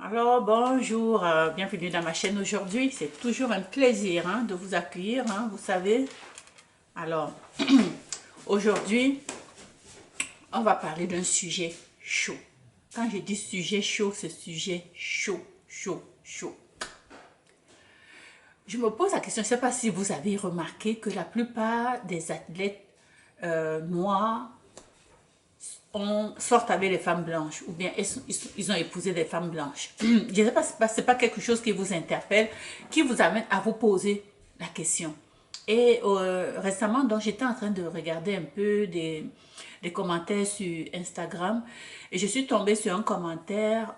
Alors, bonjour, bienvenue dans ma chaîne aujourd'hui. C'est toujours un plaisir de vous accueillir, vous savez. Alors, aujourd'hui, on va parler d'un sujet chaud. Quand je dis sujet chaud, c'est sujet chaud, chaud, chaud. Je me pose la question, je ne sais pas si vous avez remarqué que la plupart des athlètes noirs sortent avec les femmes blanches ou bien ils ont épousé des femmes blanches. Je ne sais pas, c'est pas quelque chose qui vous interpelle, qui vous amène à vous poser la question. Et récemment, donc, j'étais en train de regarder un peu des commentaires sur Instagram et je suis tombée sur un commentaire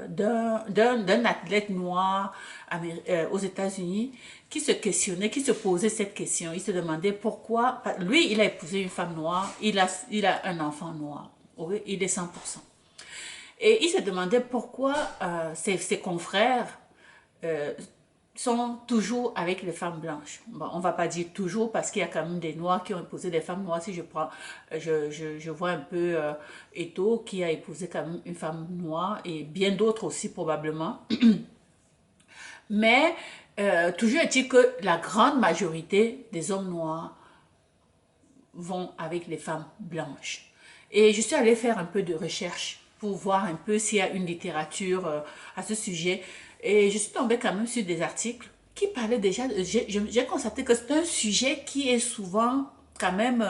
d'un athlète noir aux États-Unis qui se questionnait, qui se posait cette question. Il se demandait pourquoi, lui, il a épousé une femme noire, il a un enfant noir, oui, il est 100%. Et il se demandait pourquoi ses confrères sont toujours avec les femmes blanches. Bon, on va pas dire toujours parce qu'il y a quand même des noirs qui ont épousé des femmes noires. Si je prends, je vois un peu Eto qui a épousé quand même une femme noire et bien d'autres aussi probablement. Mais toujours est-il que la grande majorité des hommes noirs vont avec les femmes blanches. Et je suis allée faire un peu de recherche pour voir un peu s'il y a une littérature à ce sujet. Et je suis tombée quand même sur des articles qui parlaient déjà, j'ai constaté que c'est un sujet qui est souvent quand même,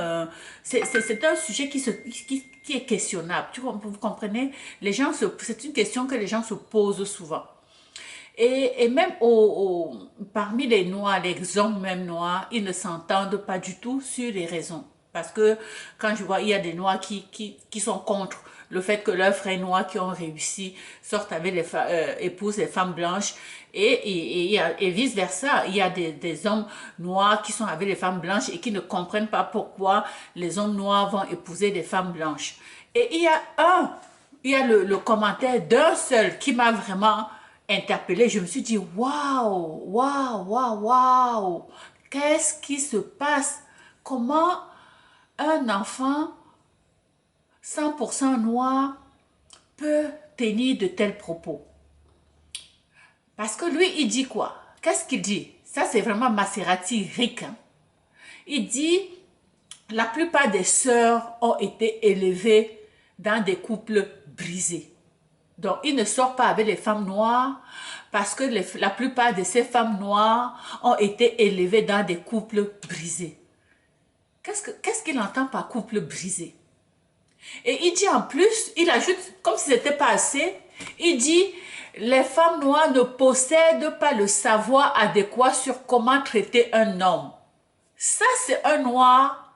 c'est un sujet qui est questionnable. Vous comprenez? C'est une question que les gens se posent souvent. Et même parmi les noirs, les hommes même noirs, ils ne s'entendent pas du tout sur les raisons. Parce que quand je vois, il y a des noirs qui sont contre le fait que leurs frères noirs qui ont réussi sortent avec épousent les femmes blanches et vice versa. Il y a des hommes noirs qui sont avec les femmes blanches et qui ne comprennent pas pourquoi les hommes noirs vont épouser des femmes blanches. Et il y a le commentaire d'un seul qui m'a vraiment interpellée. Je me suis dit, waouh, waouh, waouh, waouh, qu'est-ce qui se passe? Comment un enfant 100% noir peut tenir de tels propos? Parce que lui, il dit quoi? Qu'est-ce qu'il dit? Ça, c'est vraiment Maserati Rick. Il dit, la plupart des sœurs ont été élevées dans des couples brisés. Donc, il ne sort pas avec les femmes noires parce que la plupart de ces femmes noires ont été élevées dans des couples brisés. Qu'est-ce qu'il entend par couple brisé? Et il dit en plus, il ajoute, comme si ce n'était pas assez, il dit, les femmes noires ne possèdent pas le savoir adéquat sur comment traiter un homme. Ça, c'est un noir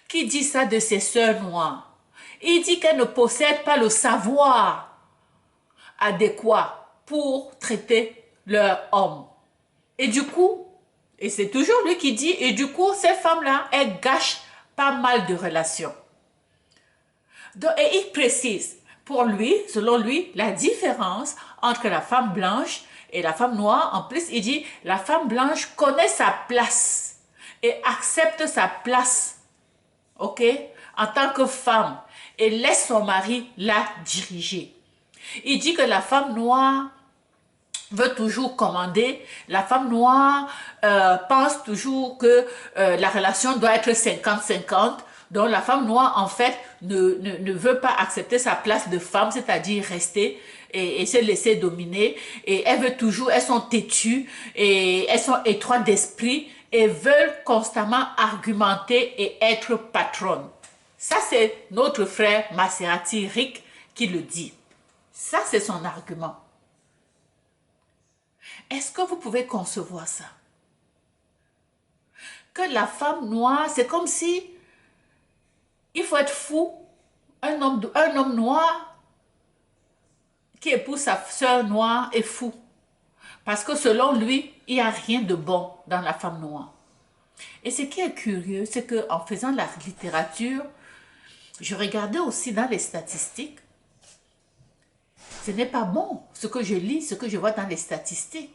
qui dit ça de ses sœurs noires. Il dit qu'elles ne possèdent pas le savoir adéquat pour traiter leur homme. Et du coup, et c'est toujours lui qui dit, et du coup, ces femmes-là, elles gâchent pas mal de relations. Donc, et il précise, pour lui, selon lui, la différence entre la femme blanche et la femme noire, en plus, il dit, la femme blanche connaît sa place et accepte sa place, ok, en tant que femme, et laisse son mari la diriger. Il dit que la femme noire veut toujours commander, la femme noire pense toujours que la relation doit être 50-50, donc la femme noire en fait ne veut pas accepter sa place de femme, c'est-à-dire rester et se laisser dominer, et elles sont têtues et elles sont étroites d'esprit et veulent constamment argumenter et être patronnes. Ça c'est notre frère Maserati Rick qui le dit. Ça c'est son argument. Est-ce que vous pouvez concevoir ça? Que la femme noire, c'est comme si il faut être fou. Un homme noir qui épouse sa sœur noire est fou. Parce que selon lui, il n'y a rien de bon dans la femme noire. Et ce qui est curieux, c'est qu'en faisant la littérature, je regardais aussi dans les statistiques. Ce n'est pas bon ce que je lis, ce que je vois dans les statistiques.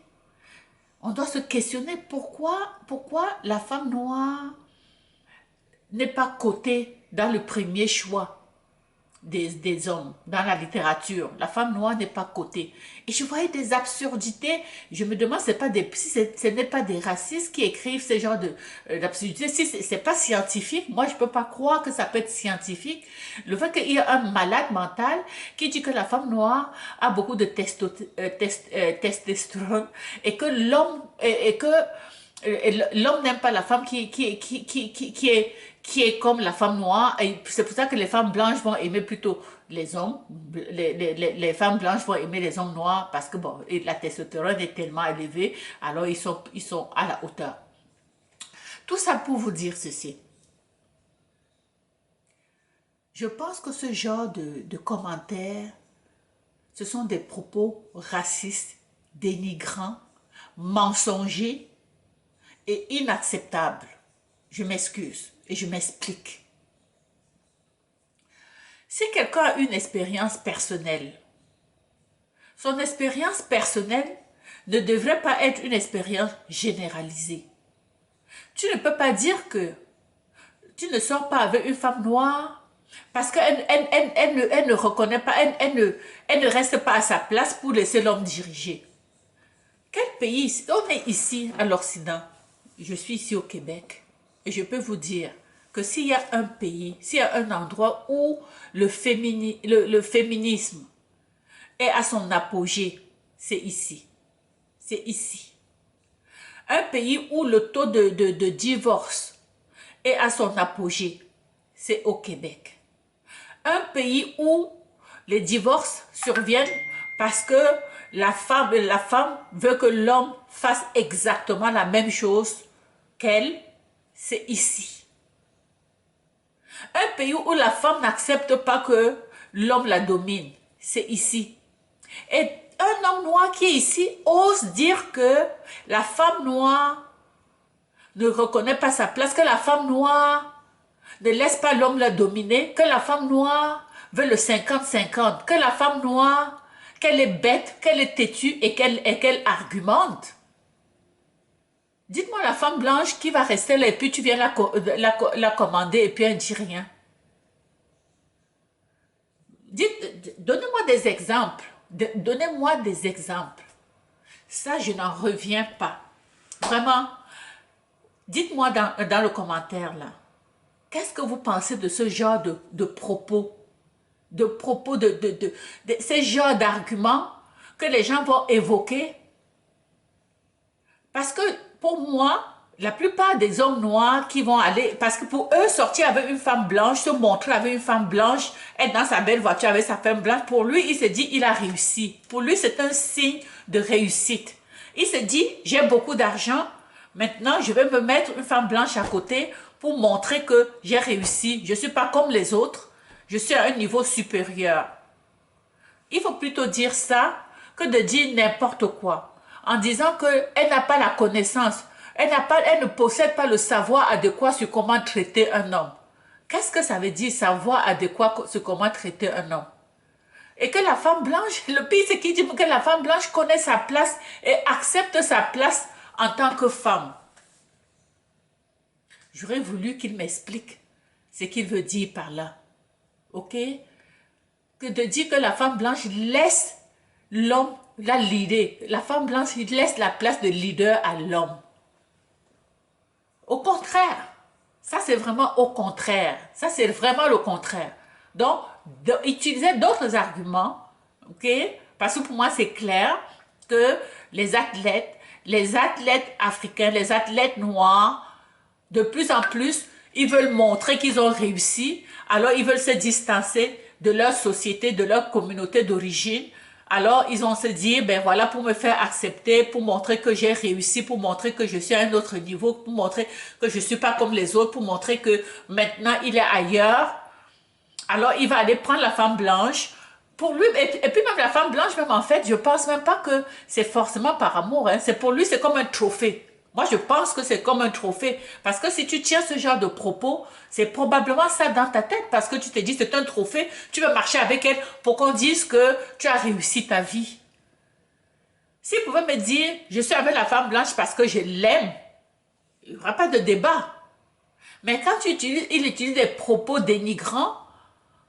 On doit se questionner pourquoi la femme noire n'est pas cotée dans le premier choix. des hommes dans la littérature. La femme noire n'est pas cotée. Et je voyais des absurdités. Je me demande si ce n'est pas des racistes qui écrivent ce genre d'absurdités. Si c'est pas scientifique, moi je peux pas croire que ça peut être scientifique. Le fait qu'il y a un malade mental qui dit que la femme noire a beaucoup de testostérone et que l'homme n'aime pas la femme qui est comme la femme noire. Et c'est pour ça que les femmes blanches vont aimer plutôt les hommes. Les femmes blanches vont aimer les hommes noirs parce que bon, la testostérone est tellement élevée, alors ils sont à la hauteur. Tout ça pour vous dire ceci. Je pense que ce genre de commentaires, ce sont des propos racistes, dénigrants, mensongers et inacceptables. Je m'excuse et je m'explique. Si quelqu'un a une expérience personnelle, son expérience personnelle ne devrait pas être une expérience généralisée. Tu ne peux pas dire que tu ne sors pas avec une femme noire parce qu'elle elle ne reconnaît pas, elle ne reste pas à sa place pour laisser l'homme diriger. Quel pays? On est ici à l'Occident. Je suis ici au Québec. Et je peux vous dire que s'il y a un pays, s'il y a un endroit où le féminisme est à son apogée, c'est ici. C'est ici. Un pays où le taux de divorce est à son apogée, c'est au Québec. Un pays où les divorces surviennent parce que la femme veut que l'homme fasse exactement la même chose qu'elle, c'est ici. Un pays où la femme n'accepte pas que l'homme la domine, c'est ici. Et un homme noir qui est ici ose dire que la femme noire ne reconnaît pas sa place, que la femme noire ne laisse pas l'homme la dominer, que la femme noire veut le 50-50, que la femme noire, qu'elle est bête, qu'elle est têtue et qu'elle argumente. Dites-moi la femme blanche qui va rester là et puis tu viens la commander et puis elle ne dit rien. Donnez-moi des exemples. Donnez-moi des exemples. Ça, je n'en reviens pas. Vraiment, dites-moi dans le commentaire là, qu'est-ce que vous pensez de ce genre de propos? De ces genres d'arguments que les gens vont évoquer? Parce que pour moi, la plupart des hommes noirs qui vont aller, parce que pour eux, sortir avec une femme blanche, se montrer avec une femme blanche, être dans sa belle voiture avec sa femme blanche, pour lui, il se dit, il a réussi. Pour lui, c'est un signe de réussite. Il se dit, j'ai beaucoup d'argent, maintenant, je vais me mettre une femme blanche à côté pour montrer que j'ai réussi. Je ne suis pas comme les autres, je suis à un niveau supérieur. Il faut plutôt dire ça que de dire n'importe quoi, en disant qu'elle n'a pas la connaissance, elle ne possède pas le savoir adéquat sur comment traiter un homme. Qu'est-ce que ça veut dire savoir adéquat sur comment traiter un homme? Et que la femme blanche, le pire c'est qu'il dit que la femme blanche connaît sa place et accepte sa place en tant que femme. J'aurais voulu qu'il m'explique ce qu'il veut dire par là. Ok? Que de dire que la femme blanche laisse l'homme la leader. La femme blanche laisse la place de leader à l'homme. Au contraire. Ça, c'est vraiment au contraire. Ça, c'est vraiment le contraire. Donc, utiliser d'autres arguments, ok? Parce que pour moi, c'est clair que les athlètes africains, les athlètes noirs, de plus en plus, ils veulent montrer qu'ils ont réussi. Alors, ils veulent se distancer de leur société, de leur communauté d'origine. Alors, ils vont se dire, ben voilà, pour me faire accepter, pour montrer que j'ai réussi, pour montrer que je suis à un autre niveau, pour montrer que je ne suis pas comme les autres, pour montrer que maintenant, il est ailleurs. Alors, il va aller prendre la femme blanche. Pour lui, et puis même la femme blanche, même en fait, je pense même pas que c'est forcément par amour. Hein. C'est pour lui, c'est comme un trophée. Moi, je pense que c'est comme un trophée. Parce que si tu tiens ce genre de propos, c'est probablement ça dans ta tête. Parce que tu te dis, c'est un trophée, tu veux marcher avec elle pour qu'on dise que tu as réussi ta vie. S'il pouvait me dire, je suis avec la femme blanche parce que je l'aime, il n'y aura pas de débat. Mais quand il utilise des propos dénigrants,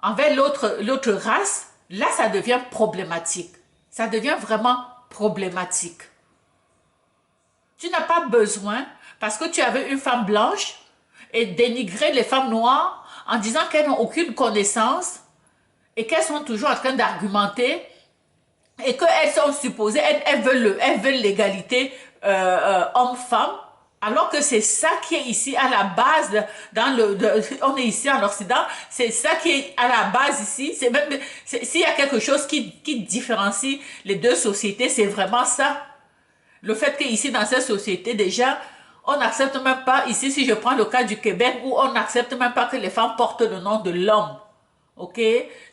envers l'autre race, là, ça devient problématique. Ça devient vraiment problématique. Tu n'as pas besoin, parce que tu avais une femme blanche, et dénigrer les femmes noires en disant qu'elles n'ont aucune connaissance et qu'elles sont toujours en train d'argumenter et qu'elles sont supposées, elles veulent l'égalité homme-femme, alors que c'est ça qui est ici à la base, on est ici en Occident, c'est ça qui est à la base ici, s'il y a quelque chose qui différencie les deux sociétés, c'est vraiment ça. Le fait qu'ici dans cette société déjà, on n'accepte même pas, ici si je prends le cas du Québec, où on n'accepte même pas que les femmes portent le nom de l'homme. Ok?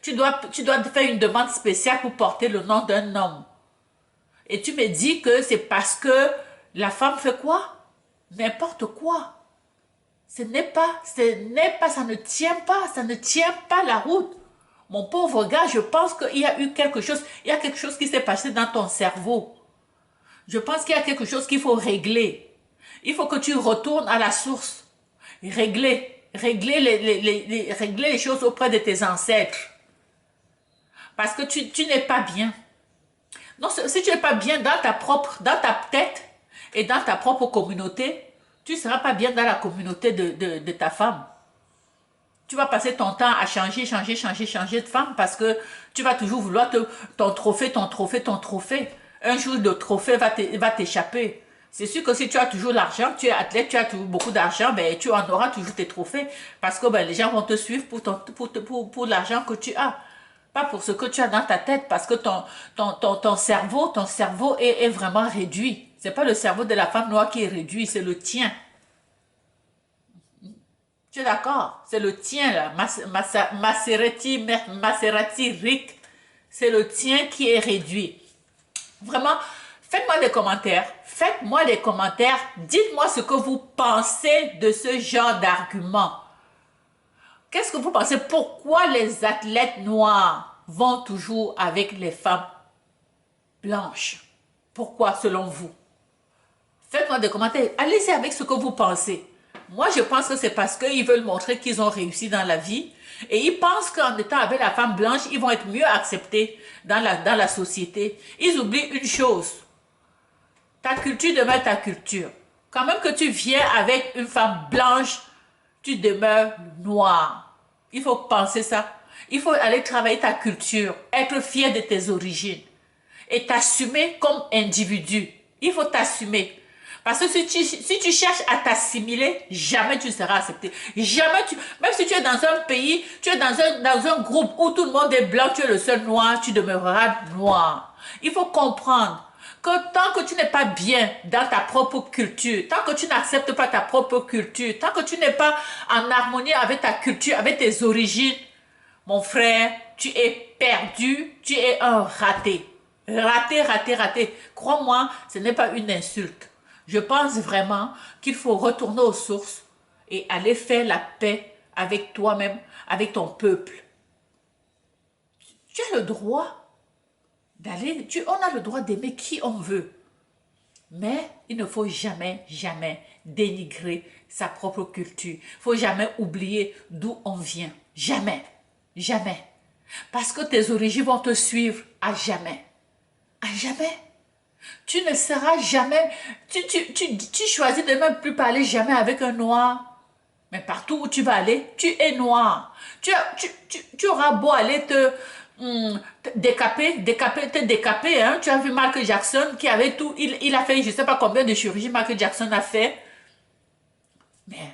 Tu dois faire une demande spéciale pour porter le nom d'un homme. Et tu me dis que c'est parce que la femme fait quoi? N'importe quoi. Ça ne tient pas la route. Mon pauvre gars, je pense qu'il y a eu quelque chose, il y a quelque chose qui s'est passé dans ton cerveau. Je pense qu'il y a quelque chose qu'il faut régler. Il faut que tu retournes à la source. Régler les choses auprès de tes ancêtres. Parce que tu n'es pas bien. Non, si tu n'es pas bien dans ta tête et dans ta propre communauté, tu ne seras pas bien dans la communauté de ta femme. Tu vas passer ton temps à changer de femme parce que tu vas toujours vouloir ton trophée. Un jour, le trophée va t'échapper. C'est sûr que si tu as toujours l'argent, tu es athlète, tu as toujours beaucoup d'argent, ben, tu en auras toujours tes trophées parce que ben, les gens vont te suivre pour l'argent que tu as. Pas pour ce que tu as dans ta tête parce que ton cerveau est vraiment réduit. C'est pas le cerveau de la femme noire qui est réduit, c'est le tien. Tu es d'accord? C'est le tien, là. Maserati Rick. C'est le tien qui est réduit. Vraiment, faites-moi des commentaires. Faites-moi des commentaires. Dites-moi ce que vous pensez de ce genre d'argument. Qu'est-ce que vous pensez? Pourquoi les athlètes noirs vont toujours avec les femmes blanches? Pourquoi, selon vous? Faites-moi des commentaires. Allez-y avec ce que vous pensez. Moi, je pense que c'est parce qu'ils veulent montrer qu'ils ont réussi dans la vie. Et ils pensent qu'en étant avec la femme blanche, ils vont être mieux acceptés dans la société. Ils oublient une chose. Ta culture demeure ta culture. Quand même que tu viens avec une femme blanche, tu demeures noire. Il faut penser ça. Il faut aller travailler ta culture, être fier de tes origines et t'assumer comme individu. Il faut t'assumer. Parce que si tu cherches à t'assimiler, jamais tu seras accepté. Jamais même si tu es dans un pays, tu es dans un groupe où tout le monde est blanc, tu es le seul noir, tu demeureras noir. Il faut comprendre que tant que tu n'es pas bien dans ta propre culture, tant que tu n'acceptes pas ta propre culture, tant que tu n'es pas en harmonie avec ta culture, avec tes origines, mon frère, tu es perdu, tu es un raté. Raté. Crois-moi, ce n'est pas une insulte. Je pense vraiment qu'il faut retourner aux sources et aller faire la paix avec toi-même, avec ton peuple. Tu as le droit d'aller, on a le droit d'aimer qui on veut. Mais il ne faut jamais dénigrer sa propre culture. Il ne faut jamais oublier d'où on vient. Jamais. Parce que tes origines vont te suivre à jamais. À jamais. Tu ne seras jamais... Tu choisis de même plus parler jamais avec un noir. Mais partout où tu vas aller, tu es noir. Tu auras beau aller te décaper. Hein? Tu as vu Michael Jackson qui avait tout... Il a fait je ne sais pas combien de chirurgies Michael Jackson a fait. Mais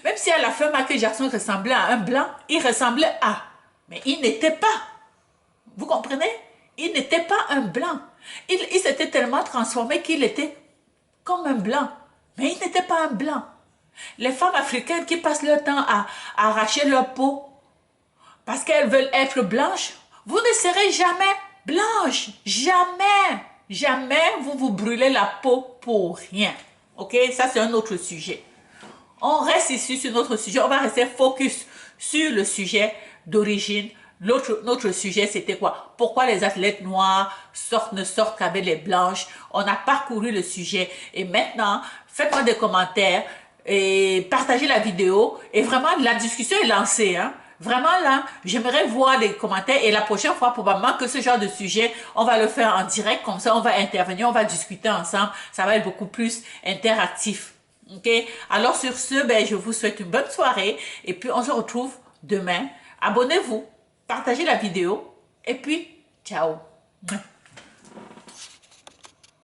même si à la fin Michael Jackson ressemblait à un blanc, il ressemblait à... Mais il n'était pas. Vous comprenez? Il n'était pas un blanc. Il s'était tellement transformé qu'il était comme un blanc. Mais il n'était pas un blanc. Les femmes africaines qui passent leur temps à arracher leur peau parce qu'elles veulent être blanches, vous ne serez jamais blanche. Jamais vous vous brûlez la peau pour rien. Ok? Ça, c'est un autre sujet. On reste ici sur notre sujet. On va rester focus sur le sujet d'origine. Notre sujet, c'était quoi? Pourquoi les athlètes noirs ne sortent qu'avec les blanches? On a parcouru le sujet. Et maintenant, faites-moi des commentaires et partagez la vidéo. Et vraiment, la discussion est lancée. Hein? Vraiment là, j'aimerais voir les commentaires et la prochaine fois, probablement que ce genre de sujet, on va le faire en direct, comme ça on va intervenir, on va discuter ensemble, ça va être beaucoup plus interactif. Ok? Alors sur ce, ben, je vous souhaite une bonne soirée et puis on se retrouve demain. Abonnez-vous, partagez la vidéo et puis ciao.